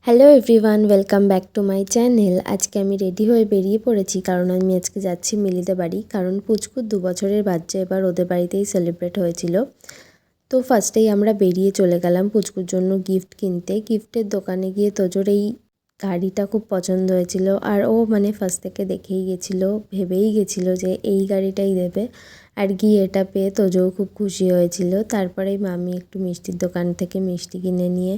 Hello everyone, welcome back to my channel. আজকে আমি ready হয়ে বেরিয়ে পড়েছি কারণ আমি আজকে যাচ্ছি মিলিদের বাড়ি। কারণ পুচকুর 2 বছরের বাচ্চা এবার ওদের বাড়িতেই সেলিব্রেট হয়েছিল। তো ফার্স্টেই আমরা বেরিয়ে চলে গেলাম পুচকুর জন্য গিফট কিনতে। গিফটের দোকানে গিয়ে তোজোর এই গাড়িটা খুব পছন্দ হয়েছিল আর ও ফার্স্ট থেকে দেখেই গেছিলো, ভেবেই গেছিলো যে এই গাড়িটাই দেবে। আর গিয়ে এটা পেয়ে তোজোও খুব খুশি হয়েছিল। তারপরেই মামি একটু মিষ্টির দোকান থেকে মিষ্টি কিনে নিয়ে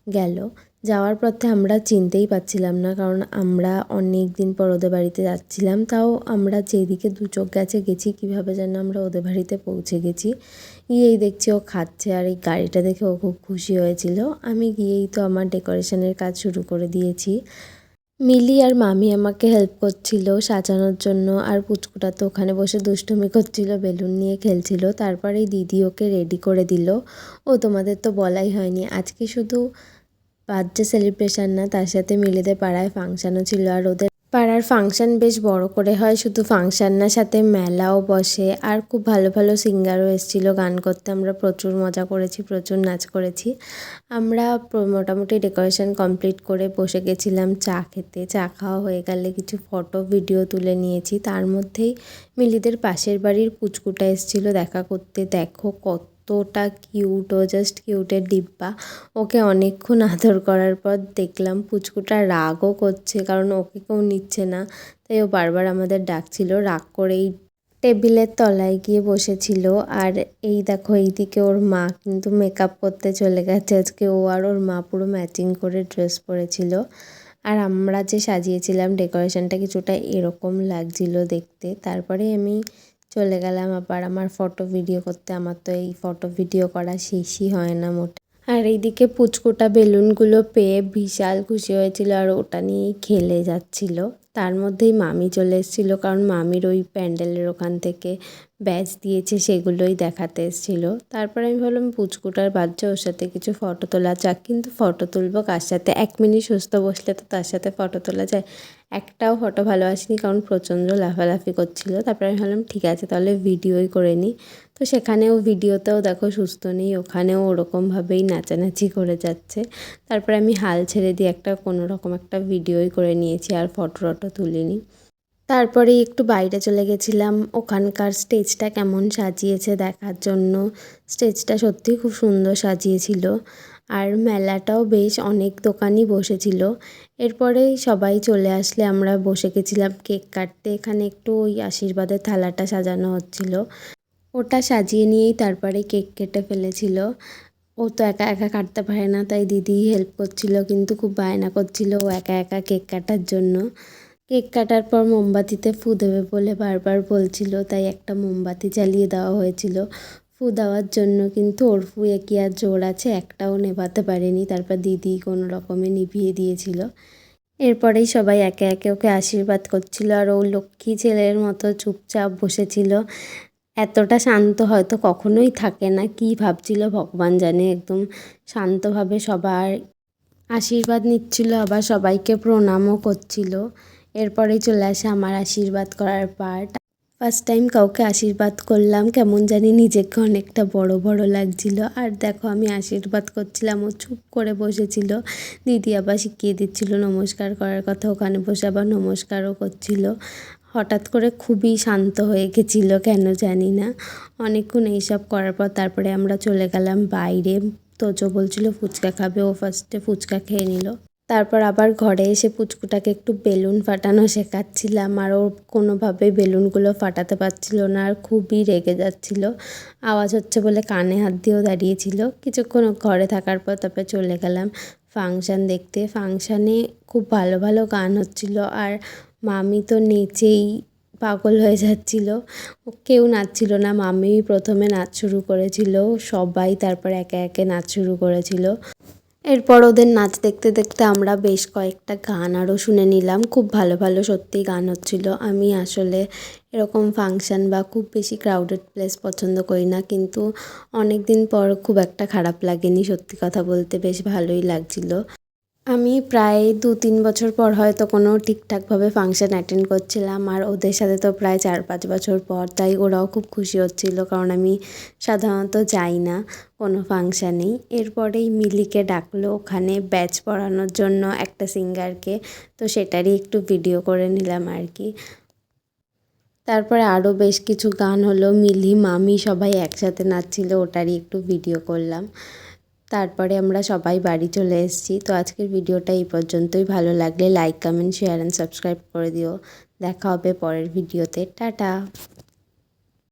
গেল। যাওয়ার পথে আমরা চিনতেই পারছিলাম না, কারণ আমরা অনেক দিন পর ওদের বাড়িতে যাচ্ছিলাম। তাও আমরা যেদিকে দু চোখ গেছি কীভাবে যেন আমরা ওদের বাড়িতে পৌঁছে গেছি। গিয়েই দেখছি ও খাচ্ছে আর এই গাড়িটা দেখে ও খুব খুশি হয়েছিল। আমি গিয়েই তো আমার ডেকোরেশনের কাজ শুরু করে দিয়েছি। মিলি আর মামি আমাকে হেল্প করছিল সাজানোর জন্য, আর পুচকুটা তো ওখানে বসে দুষ্টুমি করছিল, বেলুন নিয়ে খেলছিল। তারপরেই দিদি ওকে রেডি করে দিল। ও তোমাদের তো বলাই হয়নি, আজকে শুধু বার্থডে সেলিব্রেশন না, তার সাথে মিলিদের পাড়ায় ফাংশানও ছিল। আর ওদের পাড়ার ফাংশান বেশ বড় করে হয়, শুধু ফাংশান না, সাথে মেলাও বসে। আর খুব ভালো ভালো সিঙ্গারও এসেছিলো গান করতে। আমরা প্রচুর মজা করেছি, প্রচুর নাচ করেছি। আমরা মোটামুটি ডেকোরেশন কমপ্লিট করে বসে গেছিলাম চা খেতে। চা খাওয়া হয়ে গেলে কিছু ফটো ভিডিও তুলে নিয়েছি। তার মধ্যেই মিলিদের পাশের বাড়ির পুচকুটা এসেছিলো দেখা করতে। দেখো কতটা কিউট, ও জাস্ট কিউটের ডিব্বা। ওকে অনেকক্ষণ আদর করার পর দেখলাম পুচকুটা রাগও করছে, কারণ ওকে কেউ নিচ্ছে না। তাই ও বারবার আমাদের ডাকছিল। রাগ করেই টেবিলের তলায় গিয়ে বসেছিল। আর এই দেখো এইদিকে ওর মা কিন্তু মেকআপ করতে চলে গেছে আজকে। ও আর ওর মা পুরো ম্যাচিং করে ড্রেস পরেছিল। আর আমরা যে সাজিয়েছিলাম ডেকোরেশনটা কিছুটা এরকম লাগছিল দেখতে। তারপরে আমি চলে গেলাম আবার আমার ফটো ভিডিও করতে। আমার তো এই ফটো ভিডিও করা শেষই হয় না মোটে। আর এইদিকে পুচকুটা বেলুনগুলো পেয়ে বিশাল খুশি হয়েছিল আর ওটা নিয়েই খেলে যাচ্ছিল। তার মধ্যেই মামি চলে এসেছিলো, কারণ মামির ওই প্যান্ডেলের ওখান থেকে ব্যাচ দিয়েছে, সেগুলোই দেখাতে এসেছিলো। তারপরে আমি ভাবলাম পুচকুটার বাচ্চা, ওর সাথে কিছু ফটো তোলা যাক। কিন্তু ফটো তুলবো কার সাথে? 1 মিনিট সুস্থ বসলে তো তার সাথে ফটো তোলা যায়? একটাও ফটো ভালো আসেনি, কারণ প্রচণ্ড লাফালাফি করছিল। তারপরে আমি ভাবলাম ঠিক আছে তাহলে ভিডিওই করে নিই। তো সেখানেও ভিডিওতেও দেখো সুস্থ নেই, ওখানেও ওরকমভাবেই নাচানাচি করে যাচ্ছে। তারপরে আমি হাল ছেড়ে দিয়ে কোনো রকম একটা ভিডিওই করে নিয়েছি, আর ফটো তুলিনি। তারপরে একটু বাইরে চলে গেছিলাম ওখানকার স্টেজটা কেমন সাজিয়েছে দেখার জন্য। স্টেজটা সত্যিই খুব সুন্দর সাজিয়েছিল। আর মেলাটাও বেশ অনেক দোকানই বসেছিল। এরপরেই সবাই চলে আসলে আমরা বসে গেছিলাম কেক কাটতে। এখানে একটু ওই আশীর্বাদের থালাটা সাজানো হচ্ছিল, ওটা সাজিয়ে নিয়েই তারপরে কেক কেটে ফেলেছিল। ও তো একা একা কাটতে পারে না, তাই দিদি হেল্প করছিল, কিন্তু খুব বায়না করছিল ও একা একা কেক কাটার জন্য। কেক কাটার পর মোমবাতিতে ফু দেবে বলে বারবার বলছিল, তাই একটা মোমবাতি জ্বালিয়ে দেওয়া হয়েছিল ফু দেওয়ার জন্য। কিন্তু ওর ফুয়ে কি আর জোর আছে, একটাও নেভাতে পারেনি। তারপর দিদি কোনো রকমে নিভিয়ে দিয়েছিল। এরপরেই সবাই একে একে ওকে আশীর্বাদ করছিল, আর ও লক্ষ্মী ছেলের মতো চুপচাপ বসেছিল। এতটা শান্ত হয়তো কখনোই থাকে না, কী ভাবছিল ভগবান জানে। একদম শান্তভাবে সবার আশীর্বাদ নিচ্ছিল, আবার সবাইকে প্রণামও করছিল। এরপরেই চলে আসে আমার আশীর্বাদ করার পার্ট। ফার্স্ট টাইম কাউকে আশীর্বাদ করলাম, কেমন জানি নিজেকে অনেকটা বড় বড় লাগছিল। আর দেখো আমি আশীর্বাদ করছিলাম, ও চুপ করে বসেছিল। দিদি আবার শিখিয়ে দিচ্ছিল নমস্কার করার কথা, ওখানে বসে আবার নমস্কারও করছিল। হঠাৎ করে খুবই শান্ত হয়ে গেছিল, কেন জানি না। অনেকক্ষণ এইসব করার পর তারপরে আমরা চলে গেলাম বাইরে। তোজো বলছিল ফুচকা খাবে, ও ফার্স্টে ফুচকা খেয়ে নিল। তারপর আবার ঘরে এসে পুচকুটাকে একটু বেলুন ফাটানো শেখাচ্ছিলাম, আর ও কোনোভাবেই বেলুনগুলো ফাটাতে পারছিল না, আর খুবই রেগে যাচ্ছিল। আওয়াজ হচ্ছে বলে কানে হাত দিয়েও দাঁড়িয়েছিল। কিছুক্ষণ ঘরে থাকার পর তারপরে চলে গেলাম ফাংশান দেখতে। ফাংশানে খুব ভালো ভালো গান হচ্ছিল, আর মামি তো নেচেই পাগল হয়ে যাচ্ছিল। কেউ নাচছিল না, মামিই প্রথমে নাচ শুরু করেছিল। সবাই তারপর একে একে নাচ শুরু করেছিল। এরপর ওদের নাচ দেখতে দেখতে আমরা বেশ কয়েকটা গান আরও শুনে নিলাম। খুব ভালো ভালো সত্যিই গান হচ্ছিল। আমি আসলে এরকম ফাংশান বা খুব বেশি ক্রাউডেড প্লেস পছন্দ করি না, কিন্তু অনেক দিন পর খুব একটা খারাপ লাগেনি, সত্যি কথা বলতে বেশ ভালোই লাগছিল। আমি প্রায় 2-3 বছর পর হয়তো কোনো ঠিকঠাকভাবে ফাংশান অ্যাটেন্ড করছিলাম, আর ওদের সাথে তো প্রায় 4-5 বছর পর, তাই ওরাও খুব খুশি হচ্ছিল, কারণ আমি সাধারণত যাই না কোনো ফাংশানেই। এরপরেই মিলিকে ডাকলো ওখানে ব্যাচ পড়ানোর জন্য একটা সিঙ্গারকে, তো সেটারই একটু ভিডিও করে নিলাম আর কি। তারপরে আরও বেশ কিছু গান হলো, মিলি মামি সবাই একসাথে নাচছিল, ওটারই একটু ভিডিও করলাম। তারপরে আমরা সবাই বাড়ি চলে এসেছি। তো আজকের ভিডিওটা এই পর্যন্তই। ভালো লাগলে like, comment, share and subscribe করে দিও। দেখা হবে পরের ভিডিওতে। টাটা।